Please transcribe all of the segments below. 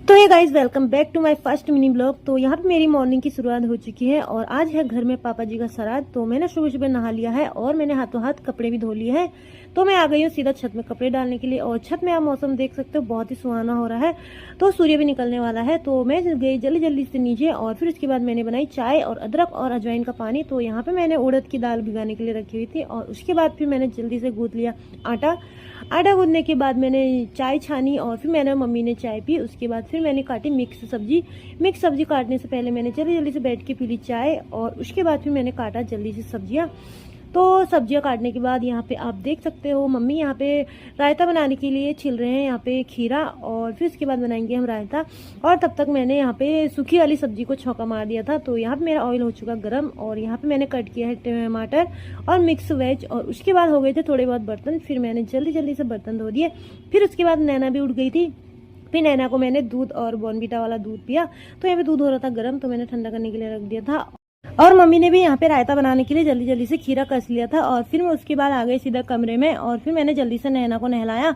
तो ये guys welcome back to my first mini blog. तो यहाँ पे मेरी मॉर्निंग की शुरुआत हो चुकी है और आज है घर में पापा जी का श्राद्ध। तो मैंने सुबह सुबह नहा लिया है और मैंने हाथों हाथ कपड़े भी धो लिए हैं। तो मैं आ गई हूँ सीधा छत में कपड़े डालने के लिए और छत में आप मौसम देख सकते हो, बहुत ही सुहाना हो रहा है। तो सूर्य भी निकलने वाला है। तो मैं गई जल्दी जल्दी से नीचे और फिर उसके बाद मैंने बनाई चाय और अदरक और अजवाइन का पानी। तो यहाँ पे मैंने उड़द की दाल भिगाने के लिए रखी हुई थी और उसके बाद फिर मैंने जल्दी से गूंथ लिया आटा गूंथने के बाद मैंने चाय छानी और फिर मैंने मम्मी ने चाय पी। उसके बाद फिर मैंने काटी मिक्स सब्जी काटने से पहले मैंने जल्दी जल्दी से बैठ के पी ली चाय और उसके बाद फिर मैंने काटा जल्दी से सब्जियां। तो सब्जियां काटने के बाद यहाँ पे आप देख सकते हो मम्मी यहाँ पे रायता बनाने के लिए छिल रहे हैं यहाँ पे खीरा और फिर उसके बाद बनाएंगे हम रायता। और तब तक मैंने यहाँ पे सूखी वाली सब्जी को छौंका मार दिया था। तो यहाँ पे मेरा ऑयल हो चुका गर्म और यहाँ पे मैंने कट किया है टमाटर और मिक्स वेज और उसके बाद हो गए थे थोड़े बहुत बर्तन। फिर मैंने जल्दी जल्दी से बर्तन धो दिए। फिर उसके बाद नैना भी उठ गई थी। फिर नैना को मैंने दूध और बॉर्नविटा वाला दूध पिया। तो यहाँ पे दूध हो रहा था गर्म तो मैंने ठंडा करने के लिए रख दिया था। और मम्मी ने भी यहाँ पे रायता बनाने के लिए जल्दी जल्दी से खीरा कस लिया था और फिर मैं उसके बाद आ गई सीधा कमरे में और फिर मैंने जल्दी से नैना को नहलाया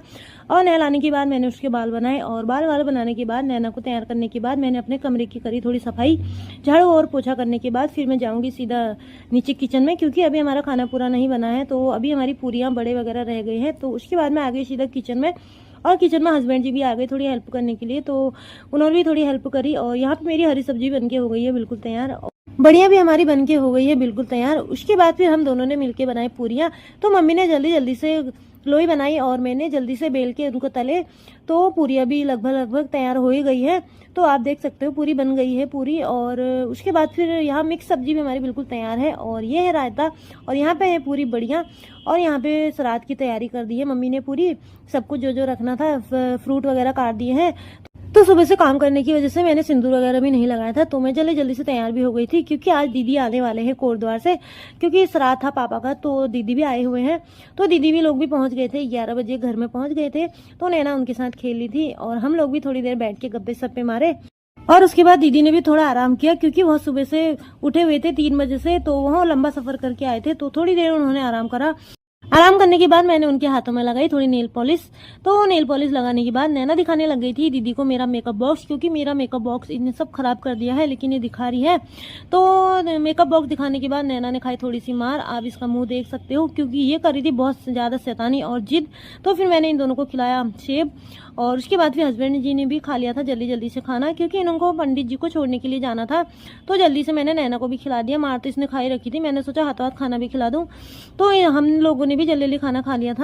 और नहलाने के बाद मैंने उसके बाल बनाए और बाल बनाने के बाद नैना को तैयार करने के बाद मैंने अपने कमरे की करी थोड़ी सफाई, झाड़ू और पोछा करने के बाद फिर मैं जाऊंगी सीधा नीचे किचन में क्योंकि अभी हमारा खाना पूरा नहीं बना है। तो अभी हमारी पूरियाँ बड़े वगैरह रह गए हैं। तो उसके बाद मैं आ गई सीधा किचन में और किचन में हस्बैंड जी भी आ गए थोड़ी हेल्प करने के लिए। तो उन्होंने भी थोड़ी हेल्प करी और यहाँ पे मेरी हरी सब्जी बनके हो गई है बिल्कुल तैयार। बढ़िया भी हमारी बनके हो गई है बिल्कुल तैयार। उसके बाद फिर हम दोनों ने मिलके बनाई पूरियाँ। तो मम्मी ने जल्दी जल्दी से लोई बनाई और मैंने जल्दी से बेल के उनको तले। तो पूरियाँ भी लगभग तैयार हो ही गई है। तो आप देख सकते हो पूरी बन गई है पूरी। और उसके बाद फिर यहाँ मिक्स सब्जी भी हमारी बिल्कुल तैयार है और ये है रायता और यहाँ पे है पूरी बढ़िया। और यहाँ पे श्राद्ध की तैयारी कर दी है मम्मी ने पूरी, सब कुछ जो जो रखना था फ्रूट वगैरह काट दिए हैं। तो सुबह से काम करने की वजह से मैंने सिंदूर वगैरह भी नहीं लगाया था। तो मैं जल्दी जल्दी से तैयार भी हो गई थी क्योंकि आज दीदी आने वाले हैं कोटद्वार से क्योंकि श्राद्ध था पापा का। तो दीदी भी आए हुए हैं। तो दीदी भी लोग भी पहुंच गए थे, 11 बजे घर में पहुंच गए थे। तो नैना उनके साथ खेली थी और हम लोग भी थोड़ी देर बैठ के गप्पे सप्पे मारे और उसके बाद दीदी ने भी थोड़ा आराम किया क्योंकि वह सुबह से उठे हुए थे 3 बजे से। तो वह लंबा सफर करके आए थे तो थोड़ी देर उन्होंने आराम करा। आराम करने के बाद मैंने उनके हाथों में लगाई थोड़ी नेल पॉलिश। तो नेल पॉलिश लगाने के बाद नैना दिखाने लग गई थी दीदी को मेरा मेकअप बॉक्स क्योंकि मेरा मेकअप बॉक्स इन्हें सब खराब कर दिया है लेकिन ये दिखा रही है। तो मेकअप बॉक्स दिखाने के बाद नैना ने खाई थोड़ी सी मार, आप इसका मुंह देख सकते हो क्योंकि ये कर रही थी बहुत ज्यादा शैतानी और जिद। तो फिर मैंने इन दोनों को खिलाया सेब और उसके बाद फिर हस्बैंड जी ने भी खा लिया था जल्दी जल्दी से खाना क्योंकि इनको पंडित जी को छोड़ने के लिए जाना था। तो जल्दी से मैंने नैना को भी खिला दिया, मार तो इसने खाई रखी थी, मैंने सोचा हाथों हाथ खाना भी खिला दूं। तो हम लोगों ने भी जल्दी जल्दी खाना खा लिया था।